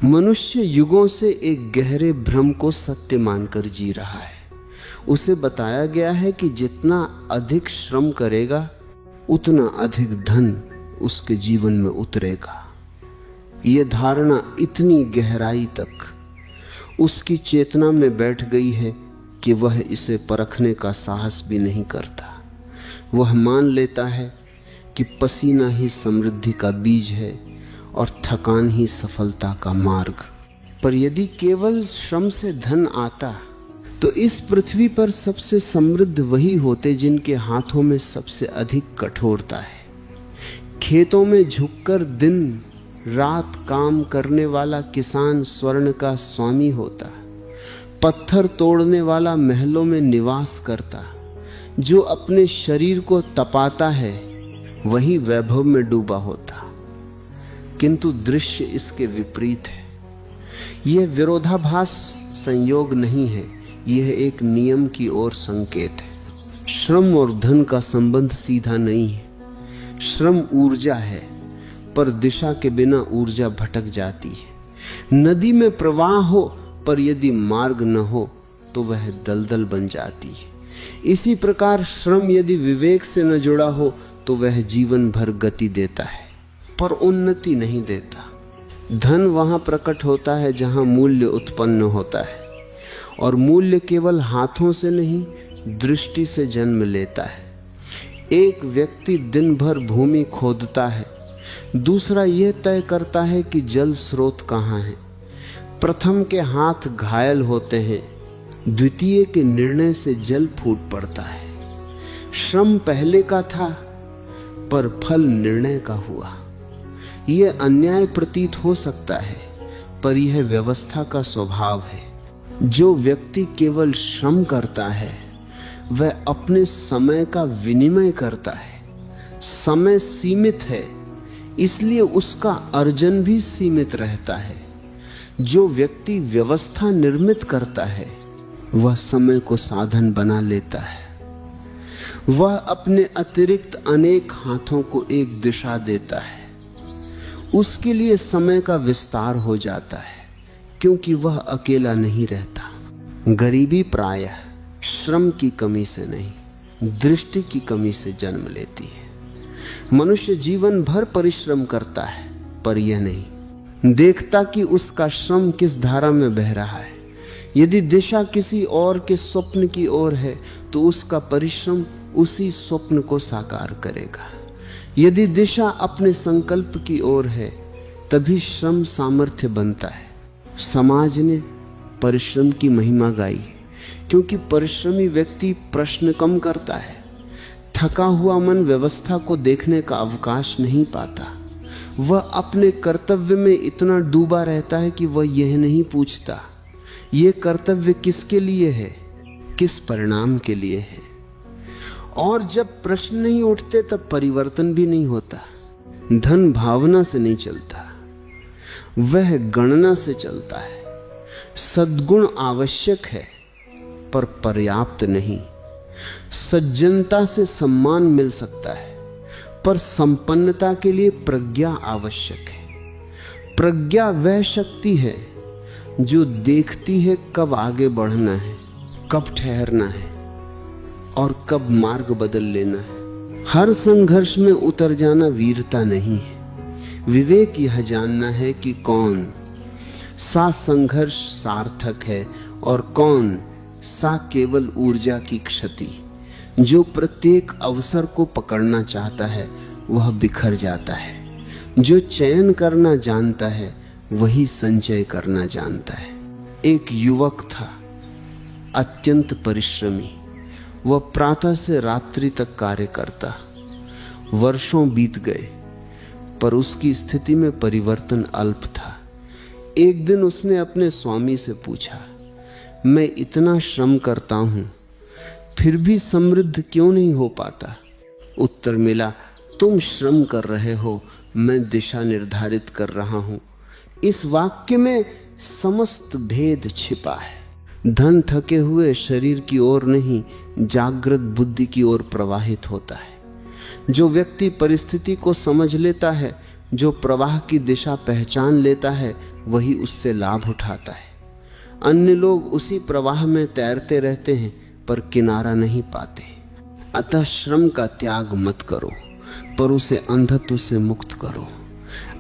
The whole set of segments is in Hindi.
मनुष्य युगों से एक गहरे भ्रम को सत्य मानकर जी रहा है। उसे बताया गया है कि जितना अधिक श्रम करेगा उतना अधिक धन उसके जीवन में उतरेगा। यह धारणा इतनी गहराई तक उसकी चेतना में बैठ गई है कि वह इसे परखने का साहस भी नहीं करता। वह मान लेता है कि पसीना ही समृद्धि का बीज है और थकान ही सफलता का मार्ग। पर यदि केवल श्रम से धन आता तो इस पृथ्वी पर सबसे समृद्ध वही होते जिनके हाथों में सबसे अधिक कठोरता है। खेतों में झुककर दिन रात काम करने वाला किसान स्वर्ण का स्वामी होता। पत्थर तोड़ने वाला महलों में निवास करता। जो अपने शरीर को तपाता है वही वैभव में डूबा होता। किंतु दृश्य इसके विपरीत है। यह विरोधाभास संयोग नहीं है, यह एक नियम की ओर संकेत है। श्रम और धन का संबंध सीधा नहीं है। श्रम ऊर्जा है, पर दिशा के बिना ऊर्जा भटक जाती है। नदी में प्रवाह हो पर यदि मार्ग न हो तो वह दलदल बन जाती है। इसी प्रकार श्रम यदि विवेक से न जुड़ा हो तो वह जीवन भर गति देता है पर उन्नति नहीं देता। धन वहां प्रकट होता है जहां मूल्य उत्पन्न होता है, और मूल्य केवल हाथों से नहीं दृष्टि से जन्म लेता है। एक व्यक्ति दिन भर भूमि खोदता है, दूसरा यह तय करता है कि जल स्रोत कहाँ है। प्रथम के हाथ घायल होते हैं, द्वितीय के निर्णय से जल फूट पड़ता है। श्रम पहले का था पर फल निर्णय का हुआ। यह अन्याय प्रतीत हो सकता है पर यह व्यवस्था का स्वभाव है। जो व्यक्ति केवल श्रम करता है वह अपने समय का विनिमय करता है। समय सीमित है इसलिए उसका अर्जन भी सीमित रहता है। जो व्यक्ति व्यवस्था निर्मित करता है वह समय को साधन बना लेता है। वह अपने अतिरिक्त अनेक हाथों को एक दिशा देता है। उसके लिए समय का विस्तार हो जाता है क्योंकि वह अकेला नहीं रहता। गरीबी प्रायः श्रम की कमी से नहीं, दृष्टि की कमी से जन्म लेती है। मनुष्य जीवन भर परिश्रम करता है पर यह नहीं देखता कि उसका श्रम किस धारा में बह रहा है। यदि दिशा किसी और के स्वप्न की ओर है तो उसका परिश्रम उसी स्वप्न को साकार करेगा। यदि दिशा अपने संकल्प की ओर है तभी श्रम सामर्थ्य बनता है। समाज ने परिश्रम की महिमा गाई क्योंकि परिश्रमी व्यक्ति प्रश्न कम करता है। थका हुआ मन व्यवस्था को देखने का अवकाश नहीं पाता। वह अपने कर्तव्य में इतना डूबा रहता है कि वह यह नहीं पूछता यह कर्तव्य किसके लिए है, किस परिणाम के लिए है। और जब प्रश्न नहीं उठते तब परिवर्तन भी नहीं होता। धन भावना से नहीं चलता, वह गणना से चलता है। सद्गुण आवश्यक है पर पर्याप्त नहीं। सज्जनता से सम्मान मिल सकता है पर संपन्नता के लिए प्रज्ञा आवश्यक है। प्रज्ञा वह शक्ति है जो देखती है कब आगे बढ़ना है, कब ठहरना है और कब मार्ग बदल लेना है। हर संघर्ष में उतर जाना वीरता नहीं है। विवेक यह जानना है कि कौन सा संघर्ष सार्थक है और कौन सा केवल ऊर्जा की क्षति। जो प्रत्येक अवसर को पकड़ना चाहता है वह बिखर जाता है। जो चयन करना जानता है वही संचय करना जानता है। एक युवक था, अत्यंत परिश्रमी। वह प्रातः से रात्रि तक कार्य करता। वर्षों बीत गए पर उसकी स्थिति में परिवर्तन अल्प था। एक दिन उसने अपने स्वामी से पूछा, मैं इतना श्रम करता हूं फिर भी समृद्ध क्यों नहीं हो पाता? उत्तर मिला, तुम श्रम कर रहे हो, मैं दिशा निर्धारित कर रहा हूं। इस वाक्य में समस्त भेद छिपा है। धन थके हुए शरीर की ओर नहीं, जागृत बुद्धि की ओर प्रवाहित होता है। जो व्यक्ति परिस्थिति को समझ लेता है, जो प्रवाह की दिशा पहचान लेता है वही उससे लाभ उठाता है। अन्य लोग उसी प्रवाह में तैरते रहते हैं पर किनारा नहीं पाते। अतः श्रम का त्याग मत करो, पर उसे अंधत्व से मुक्त करो।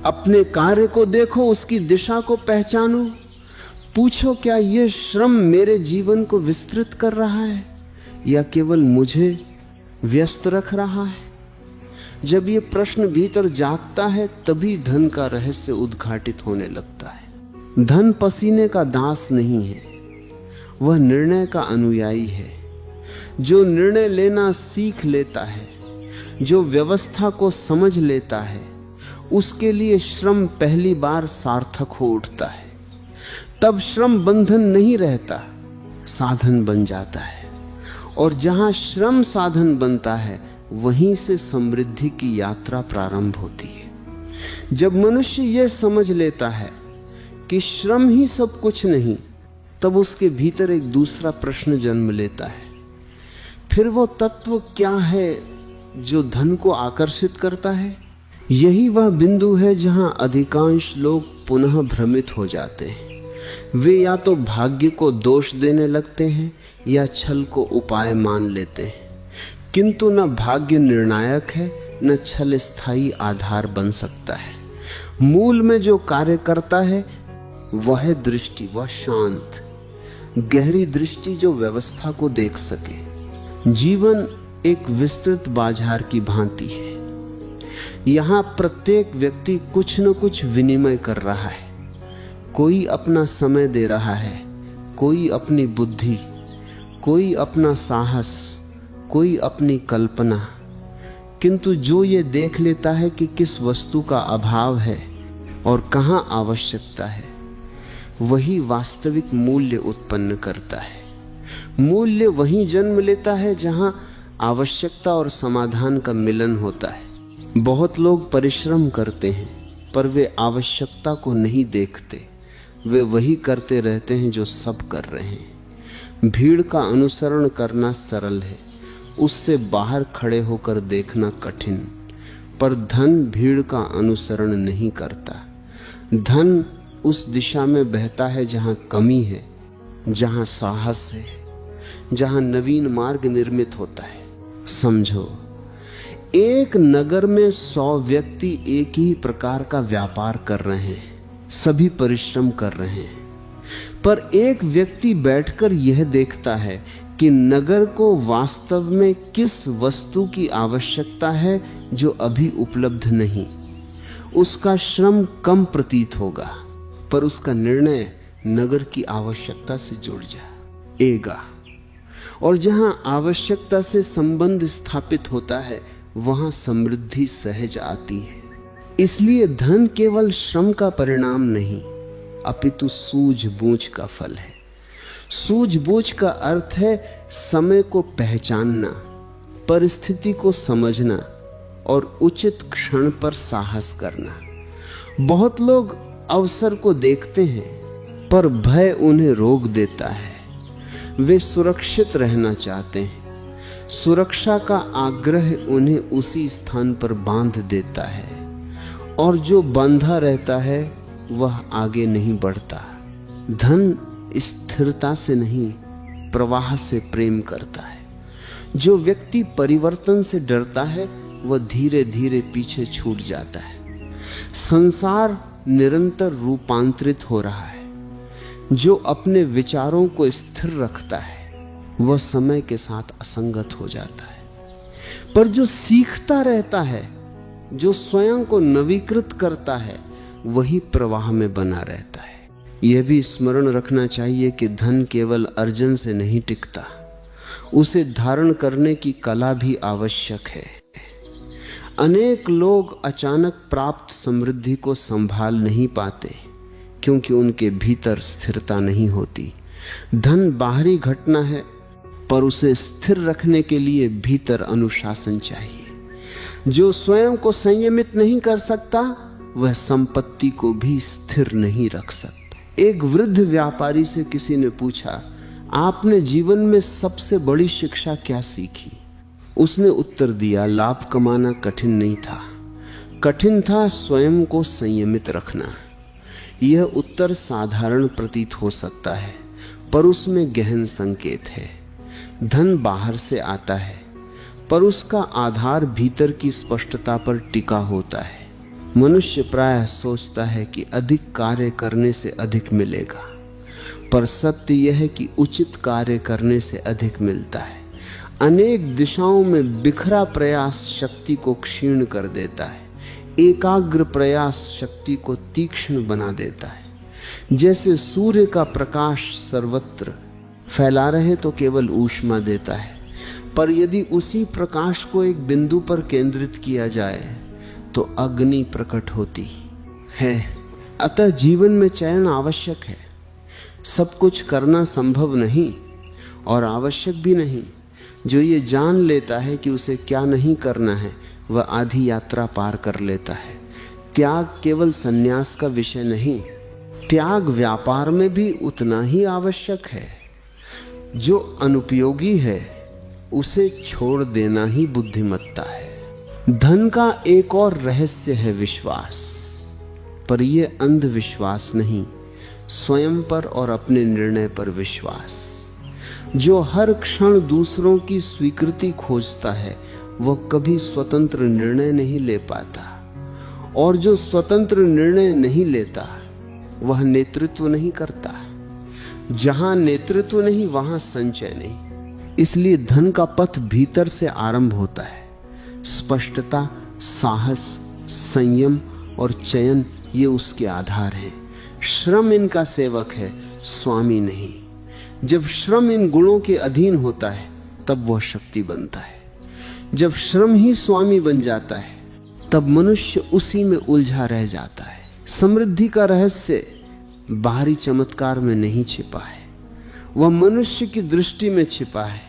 अपने कार्य को देखो, उसकी दिशा को पहचानो। पूछो, क्या यह श्रम मेरे जीवन को विस्तृत कर रहा है या केवल मुझे व्यस्त रख रहा है? जब यह प्रश्न भीतर जागता है तभी धन का रहस्य उद्घाटित होने लगता है। धन पसीने का दास नहीं है, वह निर्णय का अनुयायी है। जो निर्णय लेना सीख लेता है, जो व्यवस्था को समझ लेता है, उसके लिए श्रम पहली बार सार्थक हो उठता है। तब श्रम बंधन नहीं रहता, साधन बन जाता है। और जहां श्रम साधन बनता है वहीं से समृद्धि की यात्रा प्रारंभ होती है। जब मनुष्य यह समझ लेता है कि श्रम ही सब कुछ नहीं, तब उसके भीतर एक दूसरा प्रश्न जन्म लेता है। फिर वो तत्व क्या है जो धन को आकर्षित करता है? यही वह बिंदु है जहां अधिकांश लोग पुनः भ्रमित हो जाते हैं। वे या तो भाग्य को दोष देने लगते हैं या छल को उपाय मान लेते हैं, किंतु न भाग्य निर्णायक है न छल स्थायी आधार बन सकता है। मूल में जो कार्य करता है वह है दृष्टि, वह शांत गहरी दृष्टि जो व्यवस्था को देख सके। जीवन एक विस्तृत बाजार की भांति है। यहां प्रत्येक व्यक्ति कुछ न कुछ विनिमय कर रहा है। कोई अपना समय दे रहा है, कोई अपनी बुद्धि, कोई अपना साहस, कोई अपनी कल्पना। किंतु जो ये देख लेता है कि किस वस्तु का अभाव है और कहां आवश्यकता है, वही वास्तविक मूल्य उत्पन्न करता है। मूल्य वहीं जन्म लेता है जहां आवश्यकता और समाधान का मिलन होता है। बहुत लोग परिश्रम करते हैं पर वे आवश्यकता को नहीं देखते। वे वही करते रहते हैं जो सब कर रहे हैं। भीड़ का अनुसरण करना सरल है, उससे बाहर खड़े होकर देखना कठिन। पर धन भीड़ का अनुसरण नहीं करता। धन उस दिशा में बहता है जहां कमी है, जहां साहस है, जहां नवीन मार्ग निर्मित होता है। समझो, एक नगर में 100 व्यक्ति एक ही प्रकार का व्यापार कर रहे हैं, सभी परिश्रम कर रहे हैं, पर एक व्यक्ति बैठकर यह देखता है कि नगर को वास्तव में किस वस्तु की आवश्यकता है जो अभी उपलब्ध नहीं। उसका श्रम कम प्रतीत होगा, पर उसका निर्णय नगर की आवश्यकता से जुड़ जाएगा। और जहां आवश्यकता से संबंध स्थापित होता है वहां समृद्धि सहज आती है। इसलिए धन केवल श्रम का परिणाम नहीं, अपितु सूझबूझ का फल है। सूझबूझ का अर्थ है समय को पहचानना, परिस्थिति को समझना और उचित क्षण पर साहस करना। बहुत लोग अवसर को देखते हैं पर भय उन्हें रोक देता है। वे सुरक्षित रहना चाहते हैं, सुरक्षा का आग्रह उन्हें उसी स्थान पर बांध देता है, और जो बांधा रहता है वह आगे नहीं बढ़ता। धन स्थिरता से नहीं, प्रवाह से प्रेम करता है। जो व्यक्ति परिवर्तन से डरता है वह धीरे धीरे पीछे छूट जाता है। संसार निरंतर रूपांतरित हो रहा है। जो अपने विचारों को स्थिर रखता है वह समय के साथ असंगत हो जाता है, पर जो सीखता रहता है, जो स्वयं को नवीकृत करता है, वही प्रवाह में बना रहता है। यह भी स्मरण रखना चाहिए कि धन केवल अर्जन से नहीं टिकता, उसे धारण करने की कला भी आवश्यक है। अनेक लोग अचानक प्राप्त समृद्धि को संभाल नहीं पाते क्योंकि उनके भीतर स्थिरता नहीं होती। धन बाहरी घटना है, पर उसे स्थिर रखने के लिए भीतर अनुशासन चाहिए। जो स्वयं को संयमित नहीं कर सकता वह संपत्ति को भी स्थिर नहीं रख सकता। एक वृद्ध व्यापारी से किसी ने पूछा, आपने जीवन में सबसे बड़ी शिक्षा क्या सीखी? उसने उत्तर दिया, लाभ कमाना कठिन नहीं था, कठिन था स्वयं को संयमित रखना। यह उत्तर साधारण प्रतीत हो सकता है, पर उसमें गहन संकेत है। धन बाहर से आता है, पर उसका आधार भीतर की स्पष्टता पर टिका होता है। मनुष्य प्रायः सोचता है कि अधिक कार्य करने से अधिक मिलेगा, पर सत्य यह है कि उचित कार्य करने से अधिक मिलता है। अनेक दिशाओं में बिखरा प्रयास शक्ति को क्षीण कर देता है, एकाग्र प्रयास शक्ति को तीक्ष्ण बना देता है। जैसे सूर्य का प्रकाश सर्वत्र फैला रहे तो केवल ऊष्मा देता है, पर यदि उसी प्रकाश को एक बिंदु पर केंद्रित किया जाए तो अग्नि प्रकट होती है। अतः जीवन में चयन आवश्यक है। सब कुछ करना संभव नहीं और आवश्यक भी नहीं। जो ये जान लेता है कि उसे क्या नहीं करना है, वह आधी यात्रा पार कर लेता है। त्याग केवल संन्यास का विषय नहीं, त्याग व्यापार में भी उतना ही आवश्यक है। जो अनुपयोगी है उसे छोड़ देना ही बुद्धिमत्ता है। धन का एक और रहस्य है विश्वास, पर यह अंधविश्वास नहीं, स्वयं पर और अपने निर्णय पर विश्वास। जो हर क्षण दूसरों की स्वीकृति खोजता है वह कभी स्वतंत्र निर्णय नहीं ले पाता, और जो स्वतंत्र निर्णय नहीं लेता वह नेतृत्व नहीं करता। जहां नेतृत्व नहीं वहां संचय नहीं। इसलिए धन का पथ भीतर से आरंभ होता है। स्पष्टता, साहस, संयम और चयन ये उसके आधार हैं। श्रम इनका सेवक है, स्वामी नहीं। जब श्रम इन गुणों के अधीन होता है तब वह शक्ति बनता है। जब श्रम ही स्वामी बन जाता है तब मनुष्य उसी में उलझा रह जाता है। समृद्धि का रहस्य बाहरी चमत्कार में नहीं छिपा है, वह मनुष्य की दृष्टि में छिपा है।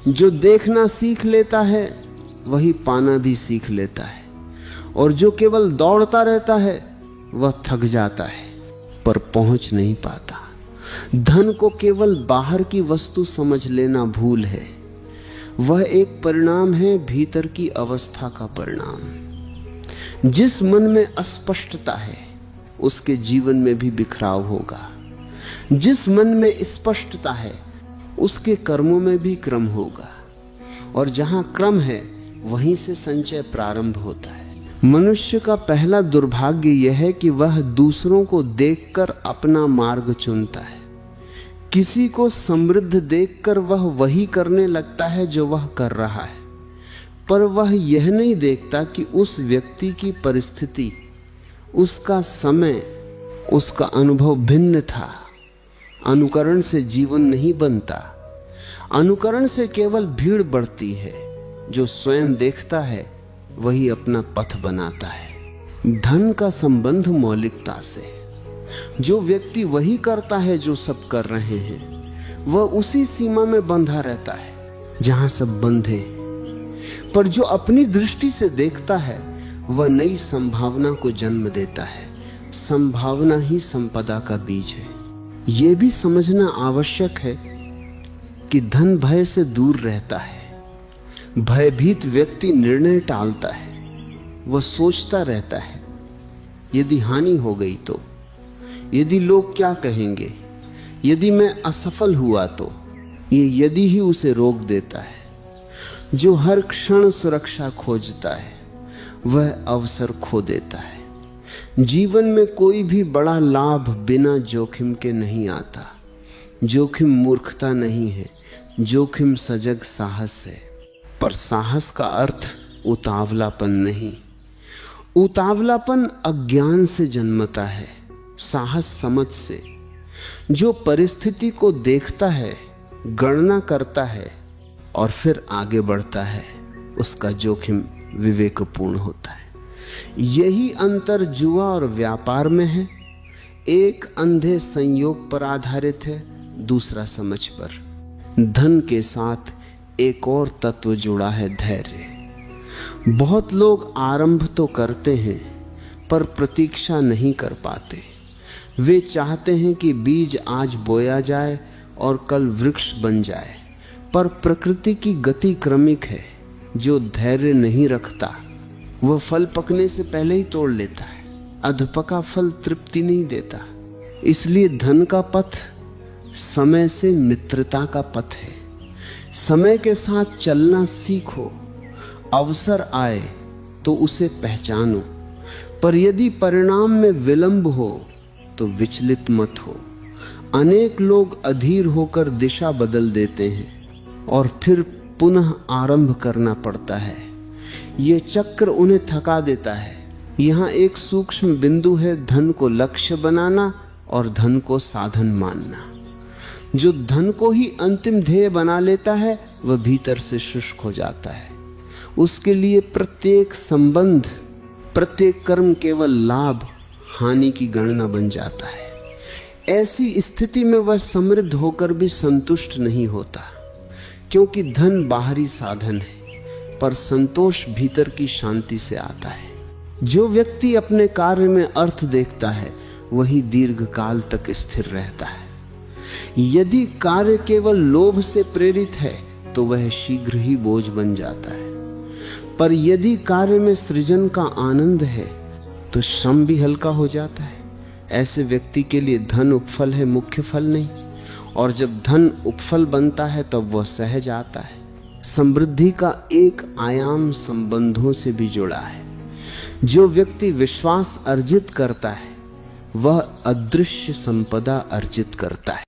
जो देखना सीख लेता है वही पाना भी सीख लेता है, और जो केवल दौड़ता रहता है वह थक जाता है पर पहुंच नहीं पाता। धन को केवल बाहर की वस्तु समझ लेना भूल है। वह एक परिणाम है, भीतर की अवस्था का परिणाम। जिस मन में अस्पष्टता है उसके जीवन में भी बिखराव होगा। जिस मन में स्पष्टता है उसके कर्मों में भी क्रम होगा, और जहां क्रम है वहीं से संचय प्रारंभ होता है। मनुष्य का पहला दुर्भाग्य यह है कि वह दूसरों को देखकर अपना मार्ग चुनता है। किसी को समृद्ध देखकर वह वही करने लगता है जो वह कर रहा है, पर वह यह नहीं देखता कि उस व्यक्ति की परिस्थिति, उसका समय, उसका अनुभव भिन्न था। अनुकरण से जीवन नहीं बनता, अनुकरण से केवल भीड़ बढ़ती है। जो स्वयं देखता है वही अपना पथ बनाता है। धन का संबंध मौलिकता से। जो व्यक्ति वही करता है जो सब कर रहे हैं, वह उसी सीमा में बंधा रहता है जहां सब बंधे। पर जो अपनी दृष्टि से देखता है वह नई संभावना को जन्म देता है। संभावना ही संपदा का बीज है। यह भी समझना आवश्यक है कि धन भय से दूर रहता है। भयभीत व्यक्ति निर्णय टालता है। वह सोचता रहता है यदि हानि हो गई तो, यदि लोग क्या कहेंगे, यदि मैं असफल हुआ तो। ये यदि ही उसे रोक देता है। जो हर क्षण सुरक्षा खोजता है वह अवसर खो देता है। जीवन में कोई भी बड़ा लाभ बिना जोखिम के नहीं आता। जोखिम मूर्खता नहीं है, जोखिम सजग साहस है। पर साहस का अर्थ उतावलापन नहीं। उतावलापन अज्ञान से जन्मता है, साहस समझ से। जो परिस्थिति को देखता है, गणना करता है और फिर आगे बढ़ता है, उसका जोखिम विवेकपूर्ण होता है। यही अंतर जुआ और व्यापार में है। एक अंधे संयोग पर आधारित है, दूसरा समझ पर। धन के साथ एक और तत्व जुड़ा है, धैर्य। बहुत लोग आरंभ तो करते हैं पर प्रतीक्षा नहीं कर पाते। वे चाहते हैं कि बीज आज बोया जाए और कल वृक्ष बन जाए, पर प्रकृति की गति क्रमिक है। जो धैर्य नहीं रखता वह फल पकने से पहले ही तोड़ लेता है। अधपका फल तृप्ति नहीं देता। इसलिए धन का पथ समय से मित्रता का पथ है। समय के साथ चलना सीखो। अवसर आए तो उसे पहचानो, पर यदि परिणाम में विलंब हो तो विचलित मत हो। अनेक लोग अधीर होकर दिशा बदल देते हैं और फिर पुनः आरंभ करना पड़ता है। ये चक्र उन्हें थका देता है। यहाँ एक सूक्ष्म बिंदु है धन को लक्ष्य बनाना और धन को साधन मानना। जो धन को ही अंतिम ध्येय बना लेता है वह भीतर से शुष्क हो जाता है। उसके लिए प्रत्येक संबंध, प्रत्येक कर्म केवल लाभ हानि की गणना बन जाता है। ऐसी स्थिति में वह समृद्ध होकर भी संतुष्ट नहीं होता, क्योंकि धन बाहरी साधन है पर संतोष भीतर की शांति से आता है। जो व्यक्ति अपने कार्य में अर्थ देखता है वही दीर्घ काल तक स्थिर रहता है। यदि कार्य केवल लोभ से प्रेरित है तो वह शीघ्र ही बोझ बन जाता है, पर यदि कार्य में सृजन का आनंद है तो श्रम भी हल्का हो जाता है। ऐसे व्यक्ति के लिए धन उपफल है, मुख्य फल नहीं। और जब धन उपफल बनता है तब वह सहज आता है। समृद्धि का एक आयाम संबंधों से भी जुड़ा है। जो व्यक्ति विश्वास अर्जित करता है वह अदृश्य संपदा अर्जित करता है।